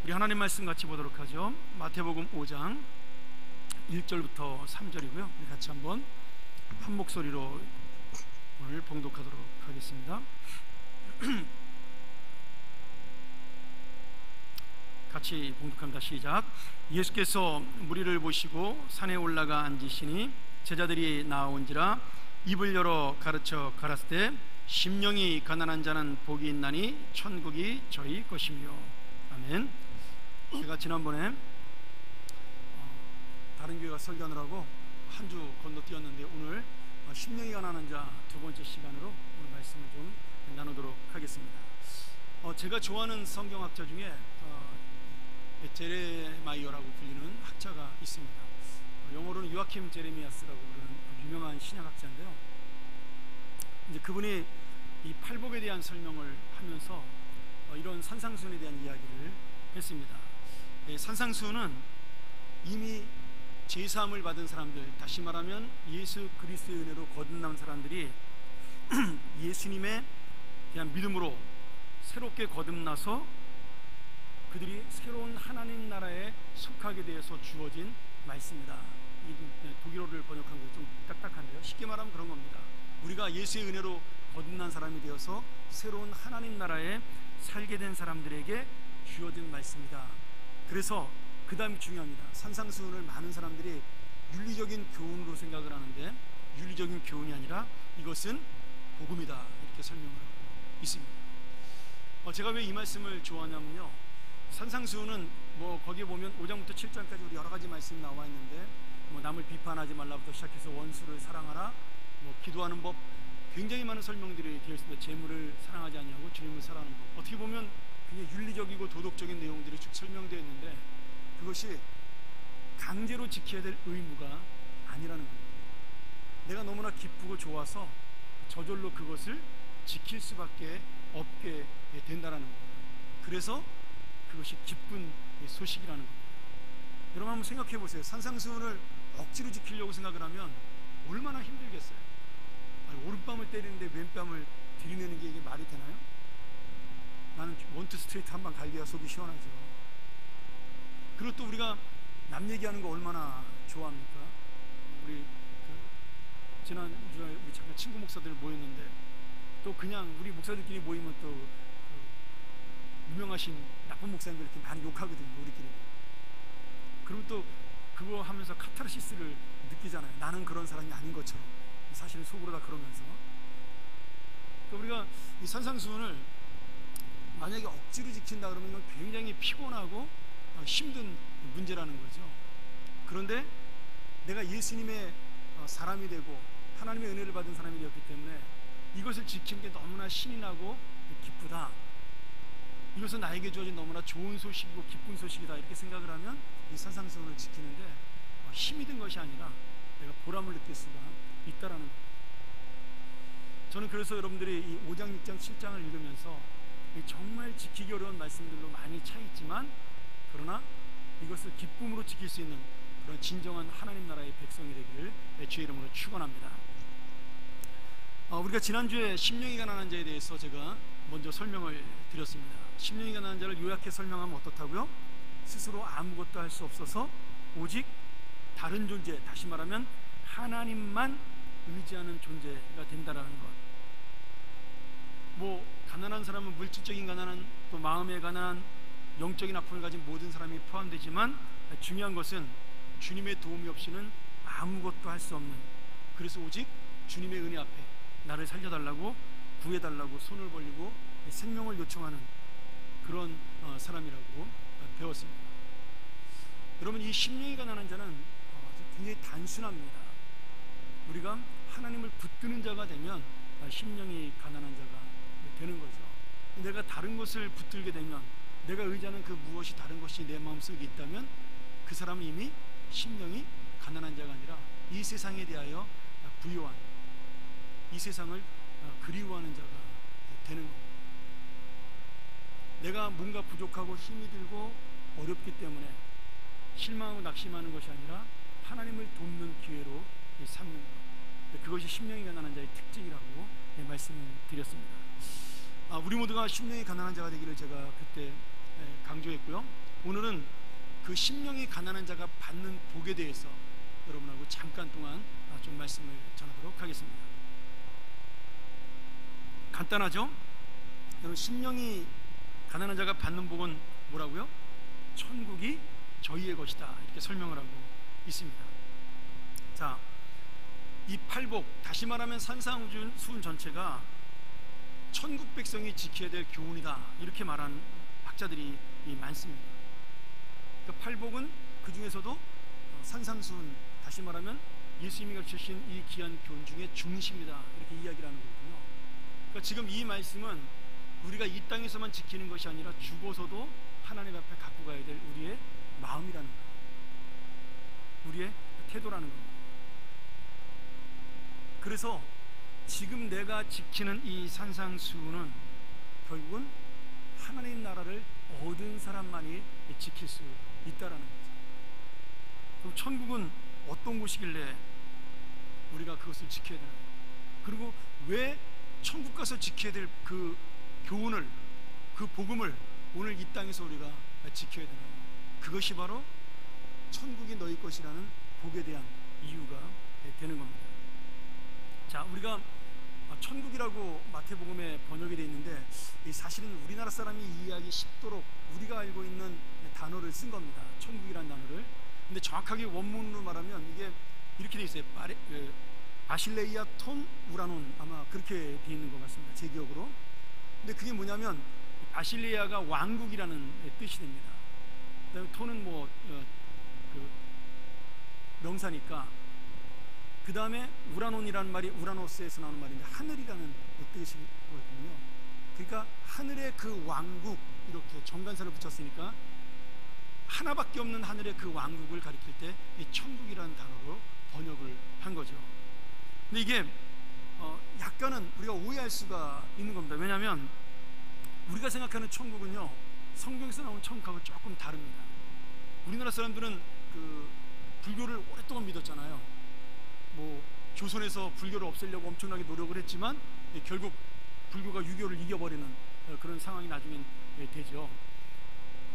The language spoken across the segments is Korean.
우리 하나님 말씀 같이 보도록 하죠. 마태복음 5장 1절부터 3절이고요. 우리 같이 한번 한 목소리로 오늘 봉독하도록 하겠습니다. 같이 봉독합니다. 시작. 예수께서 무리를 보시고 산에 올라가 앉으시니 제자들이 나아온지라 입을 열어 가르쳐 가라사대 때 심령이 가난한 자는 복이 있나니 천국이 저희 것이며. 아멘. 제가 지난번에 다른 교회가 설교하느라고 한 주 건너뛰었는데 오늘 심령이 가난한 자 두 번째 시간으로 오늘 말씀을 좀 나누도록 하겠습니다. 제가 좋아하는 성경학자 중에 제레마이어라고 불리는 학자가 있습니다. 영어로는 요아킴 제레미야스라고 부르는 유명한 신약학자인데요. 이제 그분이 이 팔복에 대한 설명을 하면서 이런 산상수훈에 대한 이야기를 했습니다. 산상수훈은 이미 제사함을 받은 사람들, 다시 말하면 예수 그리스도의 은혜로 거듭난 사람들이 예수님에 대한 믿음으로 새롭게 거듭나서 그들이 새로운 하나님 나라에 속하게 되어서 주어진 말씀이다. 독일어를 번역한 거 좀 딱딱한데요. 쉽게 말하면 그런 겁니다. 우리가 예수의 은혜로 거듭난 사람이 되어서 새로운 하나님 나라에 살게 된 사람들에게 주어진 말씀이다. 그래서 그 다음이 중요합니다. 산상수훈을 많은 사람들이 윤리적인 교훈으로 생각을 하는데 윤리적인 교훈이 아니라 이것은 복음이다, 이렇게 설명을 하고 있습니다. 제가 왜 이 말씀을 좋아하냐면요, 산상수훈은 거기에 보면 5장부터 7장까지 우리 여러 가지 말씀이 나와 있는데 남을 비판하지 말라부터 시작해서 원수를 사랑하라, 기도하는 법, 굉장히 많은 설명들이 되어 있습니다. 재물을 사랑하지 아니하고 주님을 사랑하는 법. 어떻게 보면 굉장히 윤리적이고 도덕적인 내용들이 쭉 설명되어 있는데 그것이 강제로 지켜야 될 의무가 아니라는 겁니다. 내가 너무나 기쁘고 좋아서 저절로 그것을 지킬 수밖에 없게 된다는 거예요. 그래서 그것이 기쁜 소식이라는 겁니다. 여러분 한번 생각해 보세요. 산상수훈을 억지로 지키려고 생각을 하면 얼마나 힘들겠어요. 오른뺨을 때리는데 왼뺨을 들이내는 게 이게 말이 되나요? 나는 원투 스트레이트 한 방 갈겨야 속이 시원하죠. 그리고 또 우리가 남 얘기하는 거 얼마나 좋아합니까? 우리 지난주에 우리 잠깐 친구 목사들 모였는데 또 그냥 우리 목사들끼리 모이면 또 유명하신 나쁜 목사님들 이렇게 많이 욕하거든요, 우리끼리. 그리고 또 그거 하면서 카타르시스를 느끼잖아요. 나는 그런 사람이 아닌 것처럼, 사실은 속으로 다 그러면서. 그러니까 우리가 이 산상수훈을 만약에 억지로 지킨다 그러면 이건 굉장히 피곤하고 힘든 문제라는 거죠. 그런데 내가 예수님의 사람이 되고 하나님의 은혜를 받은 사람이 되었기 때문에 이것을 지키는 게 너무나 신이 나고 기쁘다, 이것은 나에게 주어진 너무나 좋은 소식이고 기쁜 소식이다, 이렇게 생각을 하면 이 산상수훈을 지키는데 힘이 든 것이 아니라 내가 보람을 느낄 수가 있다라는 겁니다. 저는 그래서 여러분들이 이 5장, 6장, 7장을 읽으면서 정말 지키기 어려운 말씀들로 많이 차 있지만 그러나 이것을 기쁨으로 지킬 수 있는 그런 진정한 하나님 나라의 백성이 되기를 주의 이름으로 축원합니다. 우리가 지난주에 심령이 가난한 자에 대해서 제가 먼저 설명을 드렸습니다. 심령이 가난한 자를 요약해 설명하면 어떻다고요? 스스로 아무것도 할 수 없어서 오직 다른 존재, 다시 말하면 하나님만 의지하는 존재가 된다라는 것. 가난한 사람은 물질적인 가난한, 또 마음의 가난한, 영적인 아픔을 가진 모든 사람이 포함되지만 중요한 것은 주님의 도움이 없이는 아무것도 할 수 없는, 그래서 오직 주님의 은혜 앞에 나를 살려달라고 구해달라고 손을 벌리고 생명을 요청하는 그런 사람이라고 배웠습니다. 여러분, 이 심령이 가난한 자는 굉장히 단순합니다. 우리가 하나님을 붙드는 자가 되면 심령이 가난한 자가 되는 거죠. 내가 다른 것을 붙들게 되면, 내가 의지하는 그 무엇이 다른 것이 내 마음속에 있다면 그 사람은 이미 심령이 가난한 자가 아니라 이 세상에 대하여 부요한, 이 세상을 그리워하는 자가 되는 겁니다. 내가 뭔가 부족하고 힘이 들고 어렵기 때문에 실망하고 낙심하는 것이 아니라 하나님을 돕는 기회로 삼는 것, 그것이 심령이 가난한 자의 특징이라고 말씀을 드렸습니다. 우리 모두가 심령이 가난한 자가 되기를 제가 그때 강조했고, 나누겠고요. 오늘은 그 심령이 가난한 자가 받는 복에 대해서 여러분하고 잠깐 동안 좀 말씀을 전하도록 하겠습니다. 간단하죠? 여러분, 심령이 가난한 자가 받는 복은 뭐라고요? 천국이 저희의 것이다, 이렇게 설명을 하고 있습니다. 자, 이 팔복, 다시 말하면 산상수훈 전체가 천국 백성이 지켜야 될 교훈이다, 이렇게 말하는 학자들이 많습니다. 그 팔복은 그 중에서도 산상수훈, 다시 말하면 예수님이 가르치신 이 귀한 교훈 중에 중심이다, 이렇게 이야기를 하는 거거든요. 그러니까 지금 이 말씀은 우리가 이 땅에서만 지키는 것이 아니라 죽어서도 하나님 앞에 갖고 가야 될 우리의 마음이라는 거예요. 우리의 태도라는 겁니다. 그래서 지금 내가 지키는 이 산상수훈은 결국은 하나님 나라를 얻은 사람만이 지킬 수 있다라는 거죠. 그럼 천국은 어떤 곳이길래 우리가 그것을 지켜야 되나? 그리고 왜 천국 가서 지켜야 될 그 교훈을, 그 복음을 오늘 이 땅에서 우리가 지켜야 되나요? 그것이 바로 천국이 너희 것이라는 복에 대한 이유가 되는 겁니다. 자, 우리가 천국이라고 마태복음에 번역이 되어 있는데, 사실은 우리나라 사람이 이해하기 쉽도록 우리가 알고 있는 단어를 쓴 겁니다. 천국이라는 단어를. 근데 정확하게 원문으로 말하면 이게 이렇게 되어 있어요. 바실레이아 톤 우라논, 아마 그렇게 되어 있는 것 같습니다, 제 기억으로. 근데 그게 뭐냐면 바실레이아가 왕국이라는 뜻이 됩니다. 그다음에 톤은 그 명사니까, 그 다음에 우라논이라는 말이 우라노스에서 나오는 말인데 하늘이라는 뜻이거든요. 그러니까 하늘의 그 왕국, 이렇게 정관사를 붙였으니까 하나밖에 없는 하늘의 그 왕국을 가리킬 때 이 천국이라는 단어로 번역을 한 거죠. 근데 이게 약간은 우리가 오해할 수가 있는 겁니다. 왜냐하면 우리가 생각하는 천국은요, 성경에서 나온 천국하고 조금 다릅니다. 우리나라 사람들은 그 불교를 오랫동안 믿었잖아요. 조선에서 불교를 없애려고 엄청나게 노력을 했지만 결국 불교가 유교를 이겨버리는 그런 상황이 나중엔 되죠.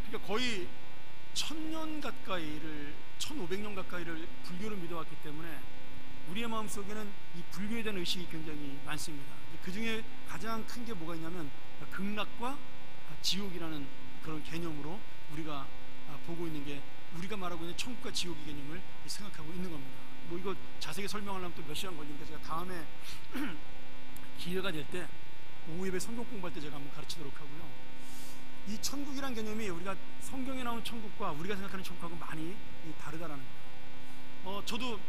그러니까 거의 1000년 가까이를, 1500년 가까이를 불교를 믿어왔기 때문에 우리의 마음속에는 이 불교에 대한 의식이 굉장히 많습니다. 그 중에 가장 큰 게 뭐가 있냐면 극락과 지옥이라는 그런 개념으로 우리가 보고 있는 게, 우리가 말하고 있는 천국과 지옥의 개념을 생각하고 있는 겁니다. 이거 자세히 설명하려면 또 몇 시간 걸리니까 제가 다음에 기회가 될 때 오후 예배 성경 공부할 때 제가 한번 가르치도록 하고요. 이 천국이란 개념이 우리가 성경에 나온 천국과 우리가 생각하는 천국하고 많이 다르다라는 거예요. 저도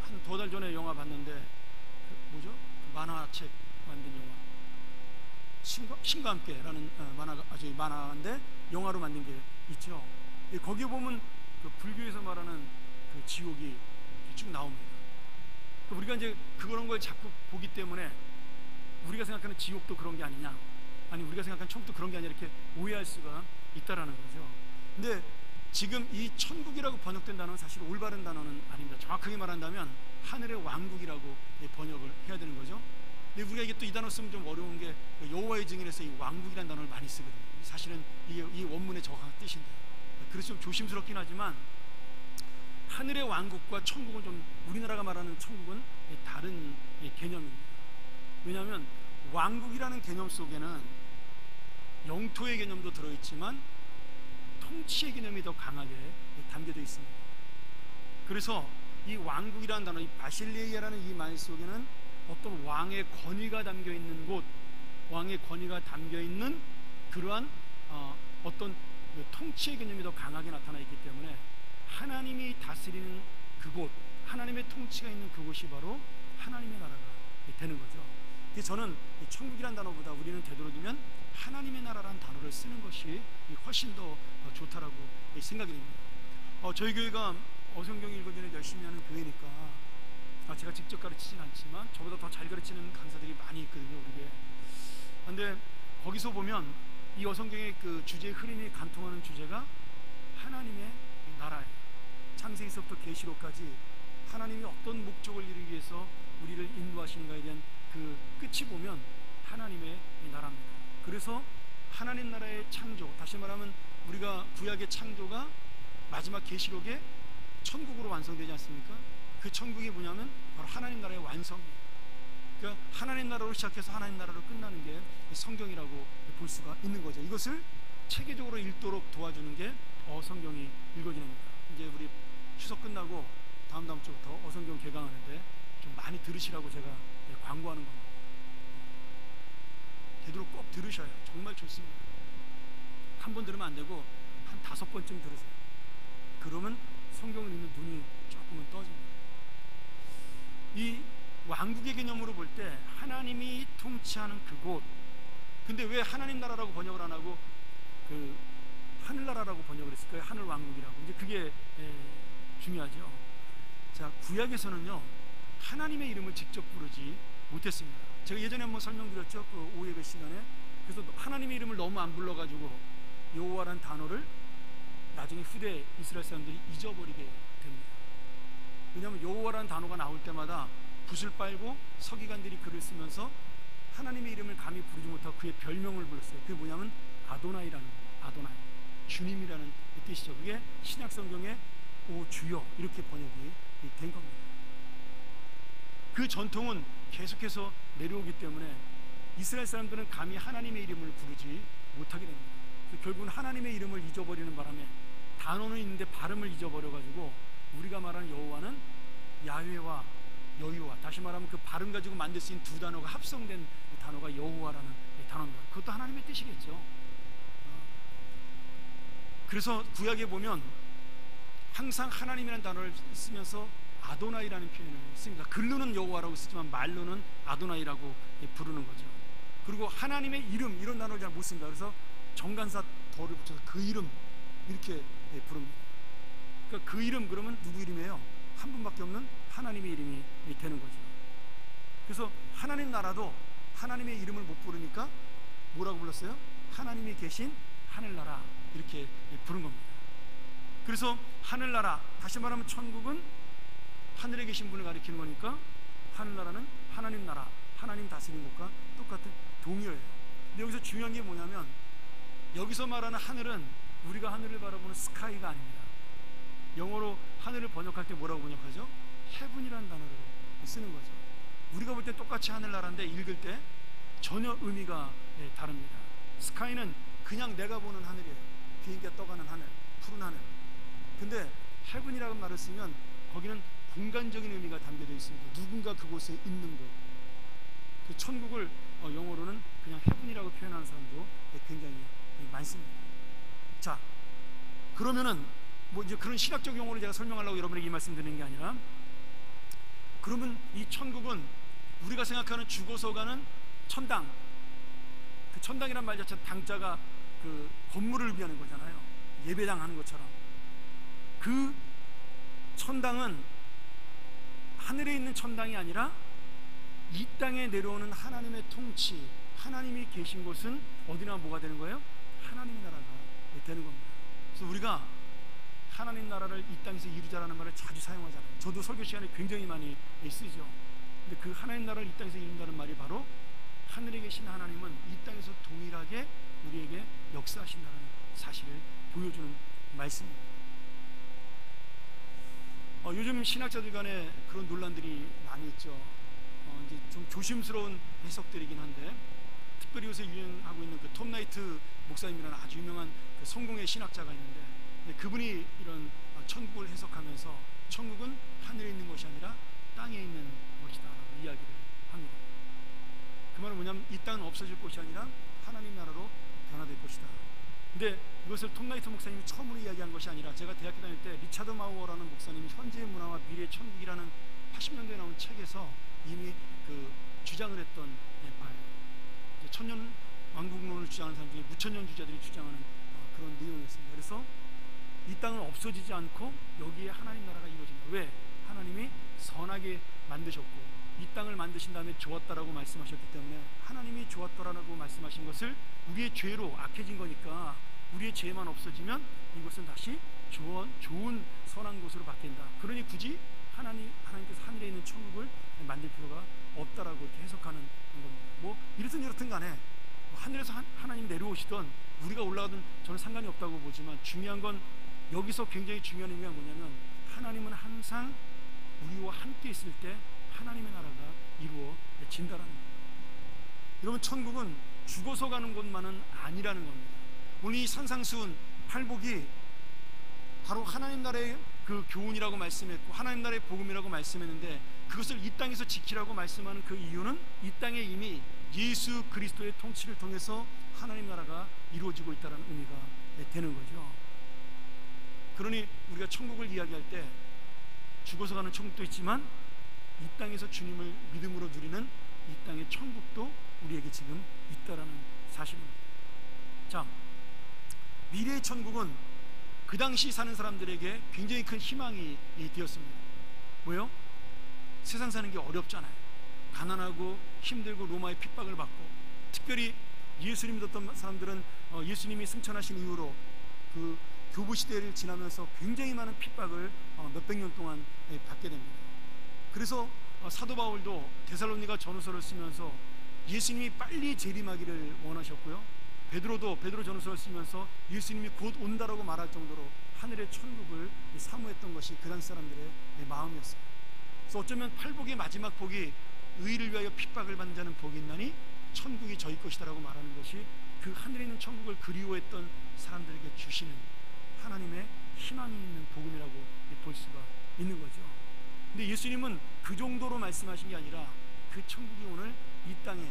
한 2달 전에 영화 봤는데 만화책 만든 영화 신과 함께라는 만화인데 영화로 만든 게 있죠. 거기에 보면 그 불교에서 말하는 그 지옥이 쭉 나옵니다. 우리가 이제 그런 걸 자꾸 보기 때문에 우리가 생각하는 지옥도 그런 게 아니냐, 아니 우리가 생각하는 천국도 그런 게 아니냐, 이렇게 오해할 수가 있다라는 거죠. 근데 지금 이 천국이라고 번역된 단어는 사실 올바른 단어는 아닙니다. 정확하게 말한다면 하늘의 왕국이라고 번역을 해야 되는 거죠. 근데 우리가 이게 또 이 단어 쓰면 좀 어려운 게, 여호와의 증인에서 이 왕국이라는 단어를 많이 쓰거든요. 사실은 이 원문의 정확한 뜻인데, 그래서 좀 조심스럽긴 하지만 하늘의 왕국과 천국은 좀, 우리나라가 말하는 천국은 다른 개념입니다. 왜냐하면 왕국이라는 개념 속에는 영토의 개념도 들어있지만 통치의 개념이 더 강하게 담겨져 있습니다. 그래서 이 왕국이라는 단어, 이 바실레이아라는 이 말 속에는 어떤 왕의 권위가 담겨 있는 곳, 왕의 권위가 담겨 있는 그러한 어떤 그 통치의 개념이 더 강하게 나타나 있기 때문에 하나님이 다스리는 그곳, 하나님의 통치가 있는 그곳이 바로 하나님의 나라가 되는 거죠. 그래서 저는 이 천국이란 단어보다 우리는 되도록이면 하나님의 나라라는 단어를 쓰는 것이 훨씬 더 좋다라고 생각이 됩니다. 저희 교회가 어성경 읽어주는 열심히 하는 교회니까 제가 직접 가르치진 않지만 저보다 더 잘 가르치는 강사들이 많이 있거든요, 우리 교회에. 근데 거기서 보면 이 어성경의 그 주제의 흐름이 관통하는 주제가 하나님의 나라예요. 창세기서부터 계시록까지 하나님이 어떤 목적을 이루기 위해서 우리를 인도하시는가에 대한 그 끝이 보면 하나님의 나라입니다. 그래서 하나님 나라의 창조, 다시 말하면 우리가 구약의 창조가 마지막 계시록에 천국으로 완성되지 않습니까? 그 천국이 뭐냐면 바로 하나님 나라의 완성이에요. 그러니까 하나님 나라로 시작해서 하나님 나라로 끝나는 게 성경이라고 볼 수가 있는 거죠. 이것을 체계적으로 읽도록 도와주는 게 어성경이 읽어지랍니다. 이제 우리 추석 끝나고 다음 주부터 어성경 개강하는데 좀 많이 들으시라고 제가 광고하는 겁니다. 되도록 꼭 들으셔야 정말 좋습니다. 한 번 들으면 안 되고 한 5번쯤 들으세요. 그러면 성경을 읽는 눈이 조금은 떠집니다. 이 왕국의 개념으로 볼 때 하나님이 통치하는 그곳, 근데 왜 하나님 나라라고 번역을 안 하고 그 하늘나라라고 번역을 했을까요? 하늘 왕국이라고. 이제 그게 중요하죠. 자, 구약에서는요 하나님의 이름을 직접 부르지 못했습니다. 제가 예전에 한번 설명드렸죠, 그 오후 예배 시간에. 그래서 하나님의 이름을 너무 안 불러가지고 여호와라는 단어를 나중에 후대 이스라엘 사람들이 잊어버리게 됩니다. 왜냐하면 여호와라는 단어가 나올 때마다 붓을 빨고 서기관들이 글을 쓰면서 하나님의 이름을 감히 부르지 못하고 그의 별명을 불렀어요. 그게 뭐냐면 아도나이라는 거예요. 아도나이, 주님이라는 뜻이죠. 그게 신약 성경에 오 주여 이렇게 번역이 된 겁니다. 그 전통은 계속해서 내려오기 때문에 이스라엘 사람들은 감히 하나님의 이름을 부르지 못하게 됩니다. 결국은 하나님의 이름을 잊어버리는 바람에 단어는 있는데 발음을 잊어버려가지고 우리가 말하는 여호와는 야훼와 여호와, 다시 말하면 그 발음 가지고 만들 수 있는 두 단어가 합성된 단어가 여호와라는 단어입니다. 그것도 하나님의 뜻이겠죠. 그래서 구약에 보면 항상 하나님이라는 단어를 쓰면서 아도나이라는 표현을 씁니다. 글로는 여호와라고 쓰지만 말로는 아도나이라고 부르는 거죠. 그리고 하나님의 이름 이런 단어를 잘 못 씁니다. 그래서 정관사 덜을 붙여서 그 이름 이렇게 부릅니다. 그러니까 그 이름 그러면 누구 이름이에요? 한 분밖에 없는 하나님의 이름이 되는 거죠. 그래서 하나님 나라도 하나님의 이름을 못 부르니까 뭐라고 불렀어요? 하나님이 계신 하늘나라 이렇게 부른 겁니다. 그래서 하늘나라, 다시 말하면 천국은 하늘에 계신 분을 가리키는 거니까 하늘나라는 하나님 나라, 하나님 다스리는 것과 똑같은 동의어예요. 근데 여기서 중요한 게 뭐냐면 여기서 말하는 하늘은 우리가 하늘을 바라보는 스카이가 아닙니다. 영어로 하늘을 번역할 때 뭐라고 번역하죠? 헤븐이라는 단어를 쓰는 거죠. 우리가 볼 때 똑같이 하늘나라인데 읽을 때 전혀 의미가 다릅니다. 스카이는 그냥 내가 보는 하늘이에요. 비행기가 떠가는 하늘, 푸른 하늘. 근데 헤븐이라는 말을 쓰면 거기는 공간적인 의미가 담겨져 있습니다. 누군가 그곳에 있는 곳. 그 천국을 영어로는 그냥 헤븐이라고 표현하는 사람도 굉장히 많습니다. 자, 그러면은 뭐 이제 그런 신학적 용어를 제가 설명하려고 여러분에게 이 말씀 드리는 게 아니라, 그러면 이 천국은 우리가 생각하는 죽어서 가는 천당, 그 천당이란 말 자체 당자가 그 건물을 의미하는 거잖아요. 예배당 하는 것처럼. 그 천당은 하늘에 있는 천당이 아니라 이 땅에 내려오는 하나님의 통치, 하나님이 계신 곳은 어디나 뭐가 되는 거예요? 하나님의 나라가 되는 겁니다. 그래서 우리가 하나님 나라를 이 땅에서 이루자라는 말을 자주 사용하잖아요. 저도 설교 시간에 굉장히 많이 쓰죠. 근데 그 하나님 나라를 이 땅에서 이룬다는 말이 바로 하늘에 계신 하나님은 이 땅에서 동일하게 우리에게 역사하신다는 사실을 보여주는 말씀입니다. 요즘 신학자들 간에 그런 논란들이 많이 있죠. 이제 좀 조심스러운 해석들이긴 한데, 특별히 요새 유행하고 있는 그 톰 나이트 목사님이라는 아주 유명한 그 성공의 신학자가 있는데, 그분이 이런 천국을 해석하면서 천국은 하늘에 있는 것이 아니라 땅에 있는 것이다 이야기를 합니다. 그 말은 뭐냐면 이 땅은 없어질 것이 아니라 하나님 나라로 변화될 것이다. 근데 이것을 톰 나이트 목사님이 처음으로 이야기한 것이 아니라, 제가 대학교 다닐 때 리차드 마우어라는 목사님이 현재의 문화와 미래의 천국이라는 80년대에 나온 책에서 이미 그 주장을 했던 바예요. 천년 왕국론을 주장하는 사람 중에 무천년주자들이 주장하는 그런 내용이었습니다. 그래서 이 땅은 없어지지 않고 여기에 하나님 나라가 이루어진다. 왜? 하나님이 선하게 만드셨고 이 땅을 만드신 다음에 좋았다라고 말씀하셨기 때문에, 하나님이 좋았더라라고 말씀하신 것을 우리의 죄로 악해진 거니까 우리의 죄만 없어지면 이곳은 다시 좋은 선한 곳으로 바뀐다. 그러니 굳이 하나님께서 하늘에 있는 천국을 만들 필요가 없다라고 이렇게 해석하는 겁니다. 뭐 이렇든 저렇든 간에 하늘에서 하나님 내려오시던 우리가 올라가든 저는 상관이 없다고 보지만, 중요한 건 여기서 굉장히 중요한 의미가 뭐냐면, 하나님은 항상 우리와 함께 있을 때 하나님의 나라가 이루어진다라는 겁니다. 여러분, 천국은 죽어서 가는 곳만은 아니라는 겁니다. 오늘 이 산상수훈 팔복이 바로 하나님 나라의 그 교훈이라고 말씀했고, 하나님 나라의 복음이라고 말씀했는데, 그것을 이 땅에서 지키라고 말씀하는 그 이유는 이 땅에 이미 예수 그리스도의 통치를 통해서 하나님 나라가 이루어지고 있다는 의미가 되는 거죠. 그러니 우리가 천국을 이야기할 때 죽어서 가는 천국도 있지만, 이 땅에서 주님을 믿음으로 누리는 이 땅의 천국도 우리에게 지금 있다라는 사실입니다. 자, 미래의 천국은 그 당시 사는 사람들에게 굉장히 큰 희망이 되었습니다. 뭐요? 세상 사는 게 어렵잖아요. 가난하고 힘들고 로마의 핍박을 받고, 특별히 예수님 믿었던 사람들은 예수님이 승천하신 이후로 그 교부 시대를 지나면서 굉장히 많은 핍박을 몇백 년 동안 받게 됩니다. 그래서 사도 바울도 데살로니가 전후서를 쓰면서 예수님이 빨리 재림하기를 원하셨고요, 베드로 전후서를 쓰면서 예수님이 곧 온다라고 말할 정도로 하늘의 천국을 사모했던 것이 그 당시 사람들의 마음이었어요. 그래서 어쩌면 팔복의 마지막 복이 의를 위하여 핍박을 받는 자는 복이 있나니 천국이 저희 것이다라고 말하는 것이 그 하늘에 있는 천국을 그리워했던 사람들에게 주시는 하나님의 희망이 있는 복음이라고 볼 수가 있는 거죠. 근데 예수님은 그 정도로 말씀하신 게 아니라 그 천국이 오늘 이 땅에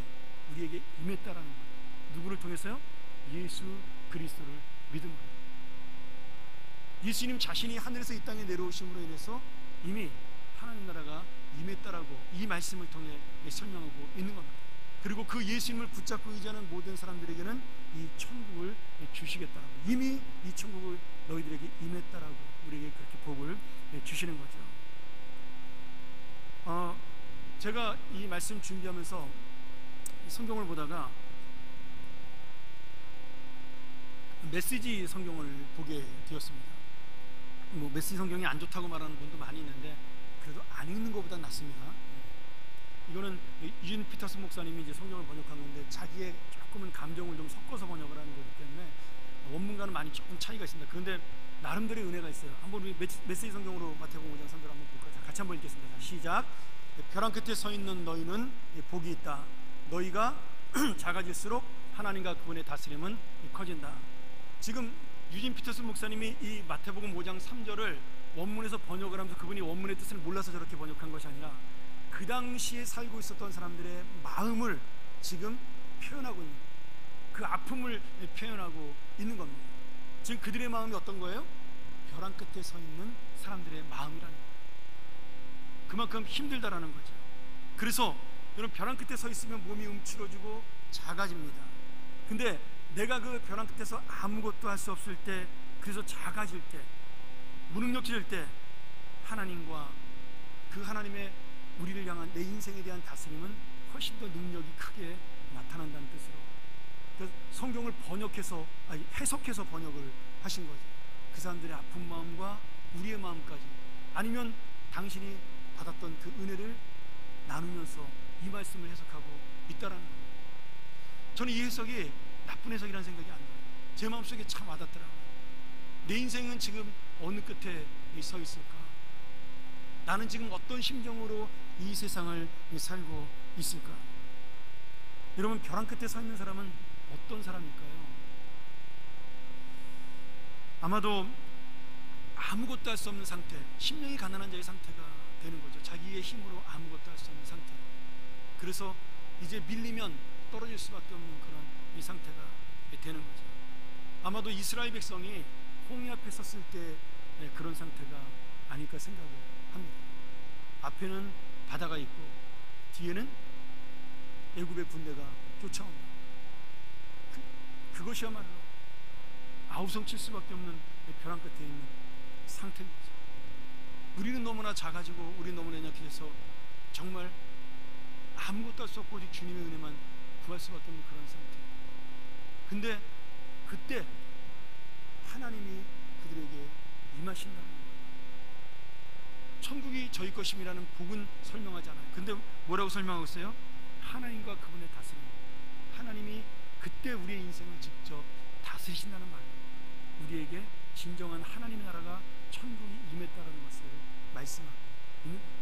우리에게 임했다라는 거예요. 누구를 통해서요? 예수 그리스도를 믿음으로. 예수님 자신이 하늘에서 이 땅에 내려오심으로 인해서 이미 하나님 나라가 임했다라고 이 말씀을 통해 설명하고 있는 겁니다. 그리고 그 예수님을 붙잡고 의지하는 모든 사람들에게는 이 천국을 주시겠다라고, 이미 이 천국을 너희들에게 임했다라고 우리에게 그렇게 복을 주시는 거죠. 제가 이 말씀 준비하면서 성경을 보다가 메시지 성경을 보게 되었습니다. 뭐 메시지 성경이 안 좋다고 말하는 분도 많이 있는데, 그래도 안 읽는 것보다 낫습니다. 이거는 유진 피터슨 목사님이 이제 성경을 번역한 건데, 자기의 조금은 감정을 좀 섞어서 번역을 하는 거기 때문에 원문과는 많이 조금 차이가 있습니다. 그런데 나름대로의 은혜가 있어요. 한번 우리 메시지 성경으로 마태복음 5장 3절 한번 볼까요? 같이 한번 읽겠습니다. 시작. 벼랑 끝에 서 있는 너희는 복이 있다. 너희가 작아질수록 하나님과 그분의 다스림은 커진다. 지금 유진 피터슨 목사님이 이 마태복음 5장 3절을 원문에서 번역을 하면서 그분이 원문의 뜻을 몰라서 저렇게 번역한 것이 아니라 그 당시에 살고 있었던 사람들의 마음을 지금 표현하고 있는, 그 아픔을 표현하고 있는 겁니다. 지금 그들의 마음이 어떤 거예요? 벼랑 끝에 서 있는 사람들의 마음이라는 거예요. 그만큼 힘들다라는 거죠. 그래서 여러분, 벼랑 끝에 서 있으면 몸이 움츠러지고 작아집니다. 근데 내가 그 벼랑 끝에서 아무것도 할 수 없을 때, 그래서 작아질 때, 무능력해질 때, 하나님과 그 하나님의 우리를 향한 내 인생에 대한 다스림은 훨씬 더 능력이 크게 나타난다는 뜻으로, 그래서 성경을 해석해서 번역을 하신 거죠. 그 사람들의 아픈 마음과 우리의 마음까지, 아니면 당신이 받았던 그 은혜를 나누면서 이 말씀을 해석하고 있다라는 거예요. 저는 이 해석이 나쁜 해석이라는 생각이 안 들어요. 제 마음속에 참 와닿더라고요. 내 인생은 지금 어느 끝에 서 있을까? 나는 지금 어떤 심정으로 이 세상을 살고 있을까? 여러분, 벼랑 끝에 서 있는 사람은 어떤 사람일까요? 아마도 아무것도 할 수 없는 상태, 심령이 가난한 자의 상태가 되는 거죠. 자기의 힘으로 아무것도 할 수 없는 상태. 그래서 이제 밀리면 떨어질 수밖에 없는 그런 이 상태가 되는 거죠. 아마도 이스라엘 백성이 홍해 앞에 섰을 때 그런 상태가 아닐까 생각을 합니다. 앞에는 바다가 있고 뒤에는 애굽의 군대가 쫓아옵니다. 그것이야말로 아우성칠 수밖에 없는 벼랑 끝에 있는 상태인 거죠. 우리는 너무나 작아지고 우리는 너무나 연약해져서 정말 아무것도 할 수 없고 오직 주님의 은혜만 구할 수밖에 없는 그런 상태. 근데 그때 하나님이 그들에게 임하신다는 거예요. 천국이 저희 것임이라는 복은 설명하지 않아요. 근데 뭐라고 설명하고 있어요? 하나님과 그분의 다스림, 하나님이 그때 우리의 인생을 직접 다스리신다는 말, 우리에게 진정한 하나님의 나라가 천국이 임했다라는 것을 말씀하고 있는 겁니다.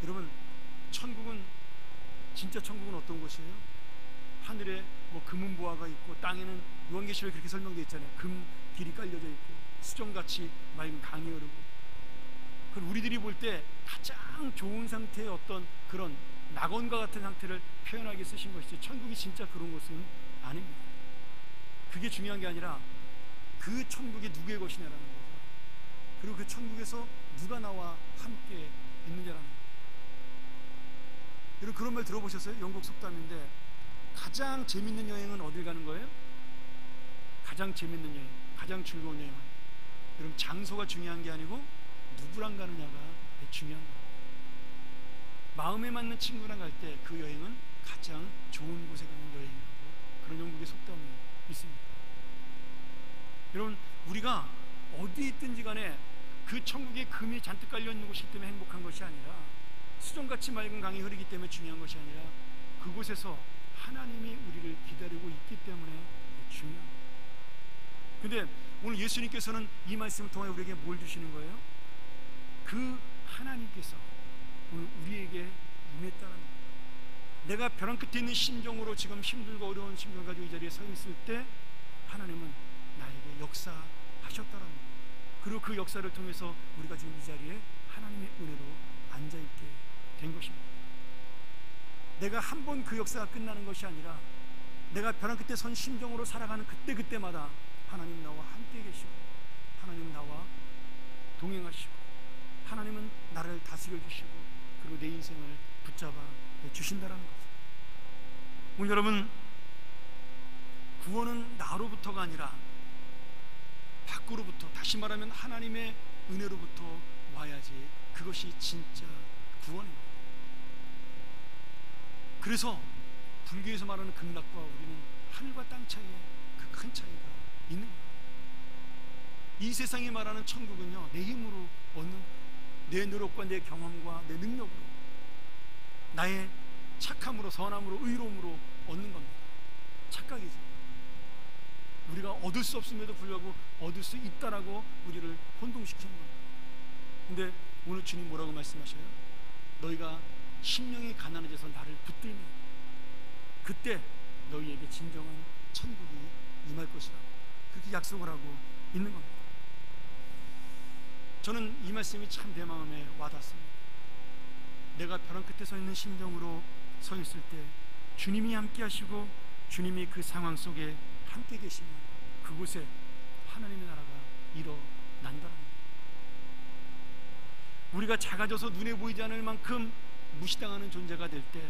여러분, 천국은, 진짜 천국은 어떤 곳이에요? 하늘에 뭐 금은 보화가 있고 땅에는 요한계시록에 그렇게 설명되어 있잖아요. 금 길이 깔려져 있고 수정같이 맑은 강이 흐르고. 그걸 우리들이 볼 때 가장 좋은 상태의 어떤 그런 낙원과 같은 상태를 표현하게 쓰신 것이지, 천국이 진짜 그런 곳은 아닙니다. 그게 중요한 게 아니라 그 천국이 누구의 것이냐라는 거죠. 그리고 그 천국에서 누가 나와 함께 있느냐라는 거죠. 여러분, 그런 말 들어보셨어요? 영국 속담인데, 가장 재밌는 여행은 어딜 가는 거예요? 가장 재밌는 여행, 가장 즐거운 여행은, 여러분, 장소가 중요한 게 아니고 누구랑 가느냐가 중요한 거예요. 마음에 맞는 친구랑 갈 때 그 여행은 가장 좋은 곳에 가는 여행이라고, 그런 영국의 속담이 있습니다. 여러분, 우리가 어디 있든지 간에 그 천국에 금이 잔뜩 깔려 있는 곳이기 때문에 행복한 것이 아니라, 수정같이 맑은 강이 흐르기 때문에 중요한 것이 아니라, 그곳에서 하나님이 우리를 기다리고 있기 때문에 중요한 거예요. 근데 오늘 예수님께서는 이 말씀을 통해 우리에게 뭘 주시는 거예요? 그 하나님께서 오늘 우리에게 임했다는 거예요. 내가 벼랑 끝에 있는 심정으로 지금 힘들고 어려운 심정을 가지고 이 자리에 서 있을 때 하나님은 나에게 역사하셨다는 거예요. 그리고 그 역사를 통해서 우리가 지금 이 자리에 하나님의 은혜로 앉아있게 된 것입니다. 내가 한 번 그 역사가 끝나는 것이 아니라, 내가 벼랑 끝에 선 심정으로 살아가는 그때그때마다 하나님 나와 함께 계시고, 하나님 나와 동행하시고, 하나님은 나를 다스려 주시고, 그리고 내 인생을 붙잡아 주신다라는 거죠. 오늘 여러분, 구원은 나로부터가 아니라 밖으로부터, 다시 말하면 하나님의 은혜로부터 와야지 그것이 진짜 구원입니다. 그래서 불교에서 말하는 극락과 우리는 하늘과 땅 차이에 그 큰 차이가 있는 거예요. 이 세상이 말하는 천국은요, 내 힘으로 얻는, 내 노력과 내 경험과 내 능력으로, 나의 착함으로, 선함으로, 의로움으로 얻는 겁니다. 착각이죠. 우리가 얻을 수 없음에도 불구하고 얻을 수 있다라고 우리를 혼동시키는 겁니다. 근데 오늘 주님 뭐라고 말씀하셔요? 너희가 심령이 가난해져서 나를 붙들면 그때 너희에게 진정한 천국이 임할 것이라고, 그렇게 약속을 하고 있는 겁니다. 저는 이 말씀이 참 내 마음에 와닿습니다. 내가 벼랑 끝에 서 있는 심정으로 서 있을 때 주님이 함께 하시고, 주님이 그 상황 속에 함께 계시면 그곳에 하나님의 나라가 일어난다는 겁니다. 우리가 작아져서 눈에 보이지 않을 만큼 무시당하는 존재가 될 때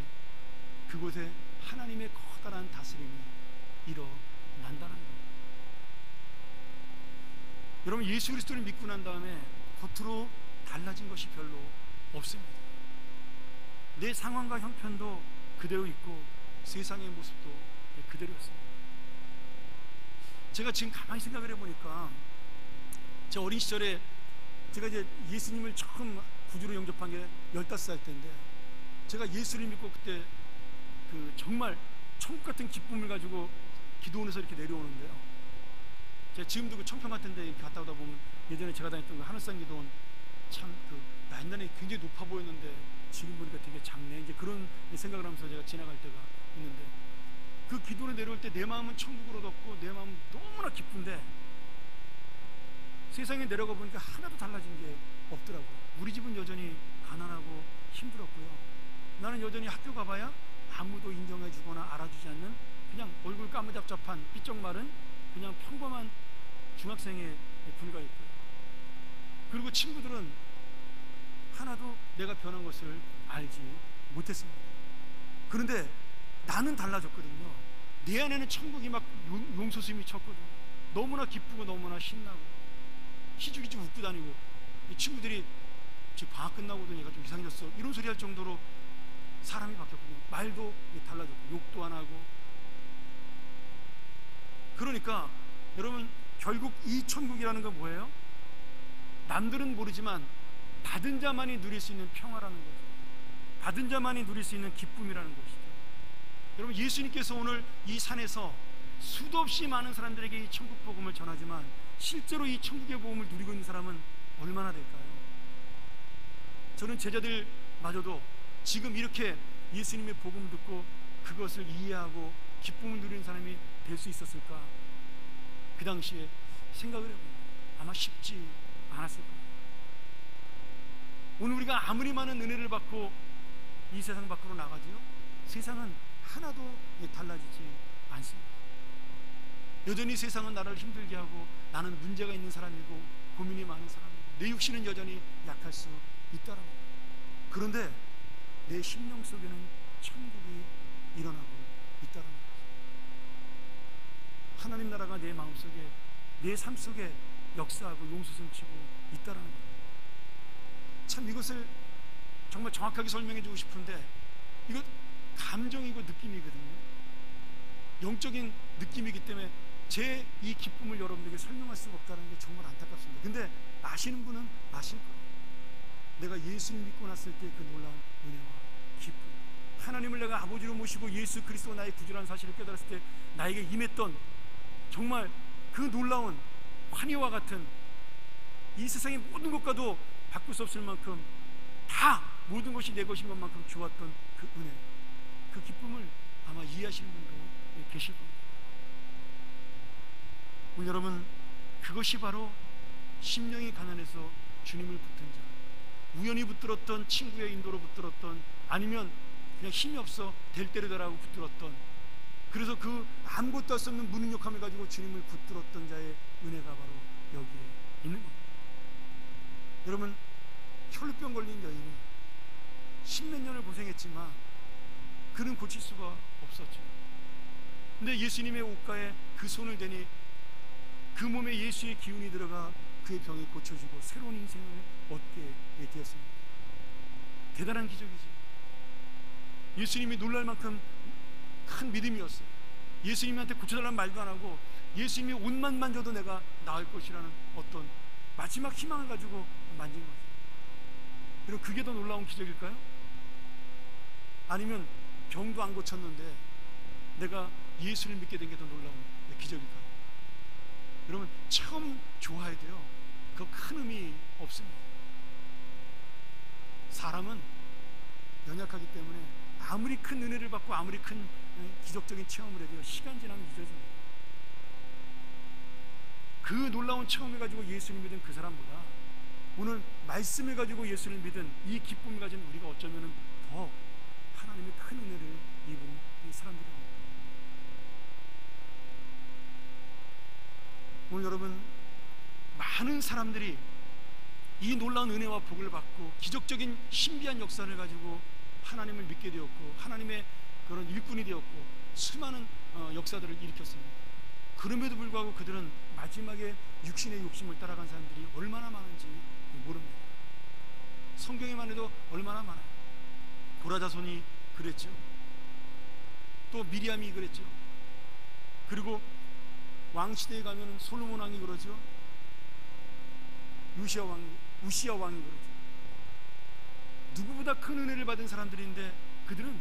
그곳에 하나님의 커다란 다스림이 일어난다는 겁니다. 여러분, 예수 그리스도를 믿고 난 다음에 겉으로 달라진 것이 별로 없습니다. 내 상황과 형편도 그대로 있고 세상의 모습도 그대로였습니다. 제가 지금 가만히 생각을 해보니까, 제 어린 시절에 제가 이제 예수님을 처음 구주로 영접한 게 15살 때인데, 제가 예수를 믿고 그때 그 정말 천국 같은 기쁨을 가지고 기도원에서 이렇게 내려오는데요, 제가 지금도 그 청평 같은 데 갔다 오다 보면 예전에 제가 다녔던 그 하늘산 기도원, 참 그 옛날에 굉장히 높아 보였는데 지금 보니까 되게 작네, 이제 그런 생각을 하면서 제가 지나갈 때가 있는데, 그 기도를 내려올 때 내 마음은 천국으로 덮고 내 마음은 너무나 기쁜데, 세상에 내려가 보니까 하나도 달라진 게 없더라고요. 우리 집은 여전히 가난하고 힘들었고요. 나는 여전히 학교 가봐야 아무도 인정해 주거나 알아주지 않는, 그냥 얼굴 까무잡잡한 삐쩍 마른 그냥 평범한 중학생에 불과했고요. 그리고 친구들은 하나도 내가 변한 것을 알지 못했습니다. 그런데 나는 달라졌거든요. 내 안에는 천국이 막 용솟음이 쳤거든요. 너무나 기쁘고 너무나 신나고 희죽희죽 웃고 다니고, 이 친구들이 지금 방학 끝나고도 얘가 좀 이상해졌어 이런 소리 할 정도로 사람이 바뀌었거든요. 말도 달라졌고 욕도 안 하고. 그러니까 여러분, 결국 이 천국이라는 건 뭐예요? 남들은 모르지만 받은 자만이 누릴 수 있는 평화라는 거죠. 받은 자만이 누릴 수 있는 기쁨이라는 것이죠. 여러분, 예수님께서 오늘 이 산에서 수도 없이 많은 사람들에게 이 천국 복음을 전하지만 실제로 이 천국의 복음을 누리고 있는 사람은 얼마나 될까요? 저는 제자들마저도 지금 이렇게 예수님의 복음을 듣고 그것을 이해하고 기쁨을 누리는 사람이 될 수 있었을까? 그 당시에 생각을 해보면 아마 쉽지 않았을 거예요. 오늘 우리가 아무리 많은 은혜를 받고 이 세상 밖으로 나가지요, 세상은 하나도 달라지지 않습니다. 여전히 세상은 나를 힘들게 하고 나는 문제가 있는 사람이고 고민이 많은 사람이고 내 육신은 여전히 약할 수 있다라고. 그런데 내 심령 속에는 천국이 일어나고 있다라는 거죠. 하나님 나라가 내 마음속에, 내 삶 속에 역사하고 용수성치고 있다라는 거예요. 참 이것을 정말 정확하게 설명해 주고 싶은데 이거 감정이고 느낌이거든요. 영적인 느낌이기 때문에 제 이 기쁨을 여러분들에게 설명할 수가 없다는 게 정말 안타깝습니다. 근데 아시는 분은 아실 거예요. 내가 예수를 믿고 났을 때 그 놀라운 은혜와 기쁨, 하나님을 내가 아버지로 모시고 예수 그리스도가 나의 구주라는 사실을 깨달았을 때 나에게 임했던 정말 그 놀라운 환희와 같은, 이 세상의 모든 것과도 바꿀 수 없을 만큼 다 모든 것이 내 것인 것만큼 좋았던 그 은혜, 그 기쁨을 아마 이해하시는 분도 계실 겁니다. 오늘 여러분, 그것이 바로 심령이 가난해서 주님을 붙든 자, 우연히 붙들었던 친구의 인도로 붙들었던, 아니면 그냥 힘이 없어 될 대로 되라고 붙들었던, 그래서 그 아무것도 할 수 없는 무능력함을 가지고 주님을 붙들었던 자의 은혜가 바로 여기에 있는 겁니다. 여러분, 혈루병 걸린 여인이 십몇 년을 고생했지만 그는 고칠 수가 없었죠. 근데 예수님의 옷가에 그 손을 대니 그 몸에 예수의 기운이 들어가 그의 병이 고쳐지고 새로운 인생을 얻게 되었습니다. 대단한 기적이죠. 예수님이 놀랄 만큼 큰 믿음이었어요. 예수님한테 고쳐달라는 말도 안 하고 예수님이 옷만 만져도 내가 나을 것이라는 어떤 마지막 희망을 가지고 만진 거죠. 그리고 그게 더 놀라운 기적일까요? 아니면 병도 안 고쳤는데 내가 예수를 믿게 된 게 더 놀라운 기적일까요? 여러분, 처음 좋아해도요, 그 큰 의미 없습니다. 사람은 연약하기 때문에 아무리 큰 은혜를 받고 아무리 큰 기적적인 체험을 해도요, 시간 지나면 잊어집니다. 그 놀라운 체험을 가지고 예수를 믿은 그 사람보다 오늘 말씀을 가지고 예수를 믿은 이 기쁨을 가진 우리가 어쩌면 더 하나님의 큰 은혜를 입은 이 사람들입니다. 오늘 여러분, 많은 사람들이 이 놀라운 은혜와 복을 받고 기적적인 신비한 역사를 가지고 하나님을 믿게 되었고 하나님의 그런 일꾼이 되었고 수많은 역사들을 일으켰습니다. 그럼에도 불구하고 그들은 마지막에 육신의 욕심을 따라간 사람들이 얼마나 많은지 모릅니다. 성경에만 해도 얼마나 많아요. 고라자손이 그랬죠. 또 미리암이 그랬죠. 그리고 왕시대에 가면 솔로몬 왕이 그러죠. 우시아 왕이 그러죠. 누구보다 큰 은혜를 받은 사람들인데 그들은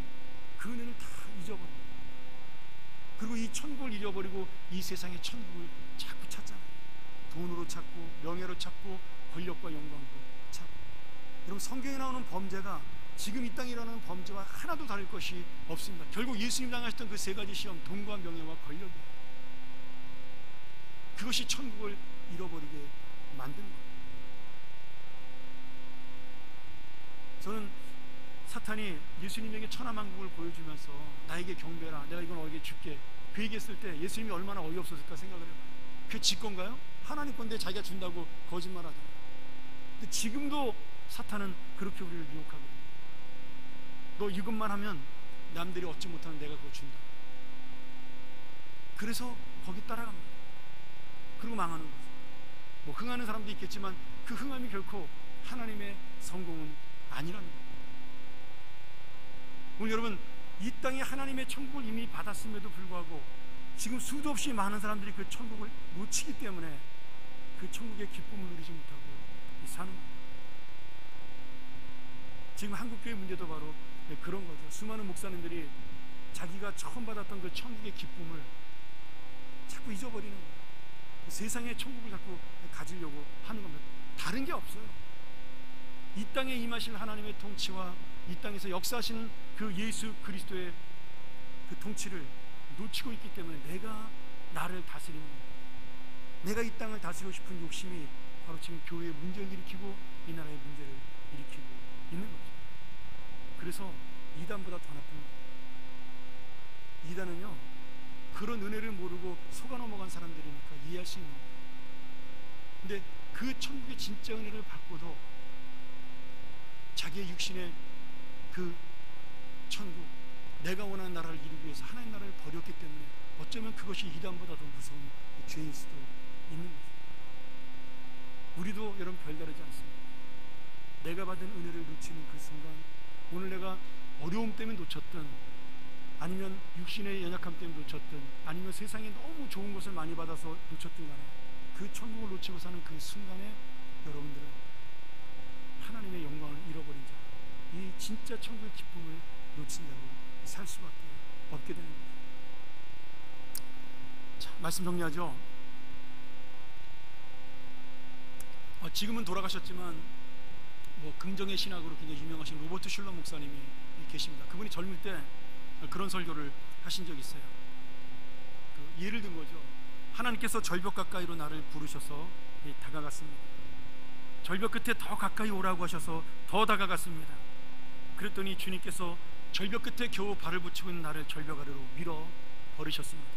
그 은혜를 다 잊어버립니다. 그리고 이 천국을 잃어버리고 이 세상의 천국을 자꾸 찾잖아요. 돈으로 찾고 명예로 찾고 권력과 영광도 찾고. 여러분, 성경에 나오는 범죄가 지금 이 땅에 일어나는 범죄와 하나도 다를 것이 없습니다. 결국 예수님 당하셨던 그 세 가지 시험, 돈과 명예와 권력이에요. 그것이 천국을 잃어버리게 만든 거예요. 저는 사탄이 예수님에게 천하만국을 보여주면서 나에게 경배라, 내가 이건 너에게 줄게, 그 얘기했을 때 예수님이 얼마나 어이없었을까 생각을 해봐요. 그게 지 건가요? 하나님 건데 자기가 준다고 거짓말하잖아요. 근데 지금도 사탄은 그렇게 우리를 유혹하거든요. 너 이것만 하면 남들이 얻지 못하는 내가 그거 준다. 그래서 거기 따라갑니다. 그리고 망하는 거죠. 뭐 흥하는 사람도 있겠지만 그 흥함이 결코 하나님의 성공은 아니라는 거예요. 오늘 여러분, 이 땅에 하나님의 천국을 이미 받았음에도 불구하고 지금 수도 없이 많은 사람들이 그 천국을 놓치기 때문에 그 천국의 기쁨을 누리지 못하고 사는 거예요. 지금 한국교회 문제도 바로 그런 거죠. 수많은 목사님들이 자기가 처음 받았던 그 천국의 기쁨을 자꾸 잊어버리는 거예요. 세상의 천국을 자꾸 가지려고 하는 겁니다. 다른 게 없어요. 이 땅에 임하실 하나님의 통치와 이 땅에서 역사하시는 그 예수 그리스도의 그 통치를 놓치고 있기 때문에 내가 나를 다스리는 겁니다. 내가 이 땅을 다스리고 싶은 욕심이 바로 지금 교회의 문제를 일으키고 이 나라의 문제를 일으키고 있는 거죠. 그래서 이단보다 더 나쁩니다. 이단은요, 그런 은혜를 모르고 속아 넘어간 사람들이니까 이해할 수 있는 거예요. 근데 그 천국의 진짜 은혜를 받고도 자기의 육신의 그 천국, 내가 원하는 나라를 이루기 위해서 하나님 나라를 버렸기 때문에 어쩌면 그것이 이단보다 더 무서운 죄일 수도 있는 거죠. 우리도 여러분 별다르지 않습니다. 내가 받은 은혜를 놓치는 그 순간, 오늘 내가 어려움 때문에 놓쳤든 아니면 육신의 연약함 때문에 놓쳤든 아니면 세상에 너무 좋은 것을 많이 받아서 놓쳤든 간에 그 천국을 놓치고 사는 그 순간에 여러분들은 하나님의 영광을 잃어버린 자, 이 진짜 천국의 기쁨을 놓친 자로 살 수밖에 없게 되는 거예요. 자, 말씀 정리하죠. 지금은 돌아가셨지만 긍정의 신학으로 굉장히 유명하신 로버트 슐러 목사님이 계십니다. 그분이 젊을 때 그런 설교를 하신 적이 있어요. 예를 든 거죠. 하나님께서 절벽 가까이로 나를 부르셔서 다가갔습니다. 절벽 끝에 더 가까이 오라고 하셔서 더 다가갔습니다. 그랬더니 주님께서 절벽 끝에 겨우 발을 붙이고 있는 나를 절벽 아래로 밀어 버리셨습니다.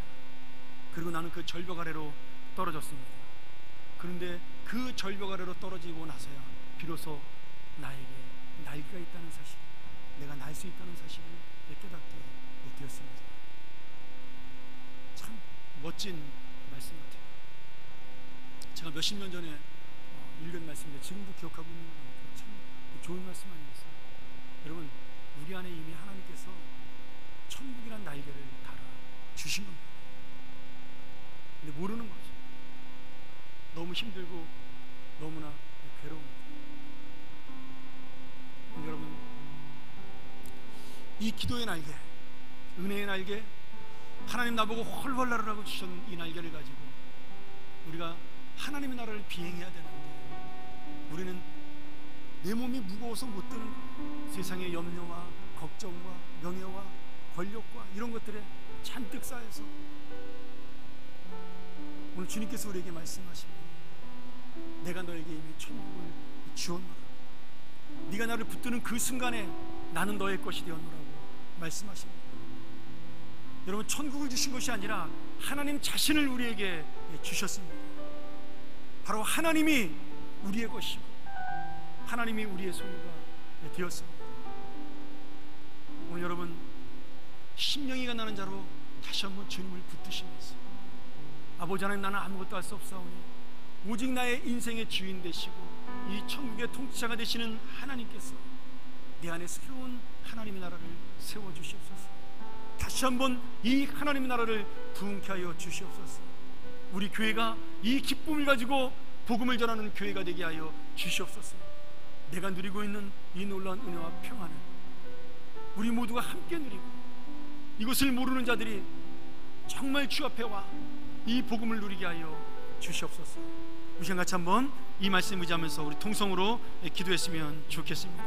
그리고 나는 그 절벽 아래로 떨어졌습니다. 그런데 그 절벽 아래로 떨어지고 나서야 비로소 나에게 날개가 있다는 사실, 내가 날 수 있다는 사실을 깨닫게 되었습니다. 참 멋진 말씀 같아요. 제가 몇십 년 전에 읽은 말씀인데 지금도 기억하고 있는 거니까 참 좋은 말씀 아니겠어요? 여러분, 우리 안에 이미 하나님께서 천국이란 날개를 달아 주신 겁니다. 근데 모르는 거죠. 너무 힘들고 너무나 괴로운 거죠. 여러분, 이 기도의 날개, 은혜의 날개, 하나님 나보고 헐헐 날으라고 주신 이 날개를 가지고 우리가 하나님의 나라를 비행해야 되는데 우리는 내 몸이 무거워서 못 드는 거예요. 세상의 염려와 걱정과 명예와 권력과 이런 것들에 잔뜩 쌓여서 오늘 주님께서 우리에게 말씀하십니다. 내가 너에게 이미 천국을 주었노라. 네가 나를 붙드는 그 순간에 나는 너의 것이 되었노라고 말씀하십니다. 여러분, 천국을 주신 것이 아니라 하나님 자신을 우리에게 주셨습니다. 바로 하나님이 우리의 것이고 하나님이 우리의 소유가 되었습니다. 오늘 여러분, 심령이가 나는 자로 다시 한번 주님을 붙드시면서 아버지 하나님, 나는 아무것도 할 수 없사오니 오직 나의 인생의 주인 되시고 이 천국의 통치자가 되시는 하나님께서 내 안에 새로운 하나님의 나라를 세워주시옵소서. 다시 한번 이 하나님의 나라를 부흥케 하여 주시옵소서. 우리 교회가 이 기쁨을 가지고 복음을 전하는 교회가 되게 하여 주시옵소서. 내가 누리고 있는 이 놀라운 은혜와 평안을 우리 모두가 함께 누리고 이것을 모르는 자들이 정말 주 앞에 와 이 복음을 누리게 하여 주시옵소서. 우리 같이 한번 이 말씀 의지하면서 우리 통성으로 기도했으면 좋겠습니다.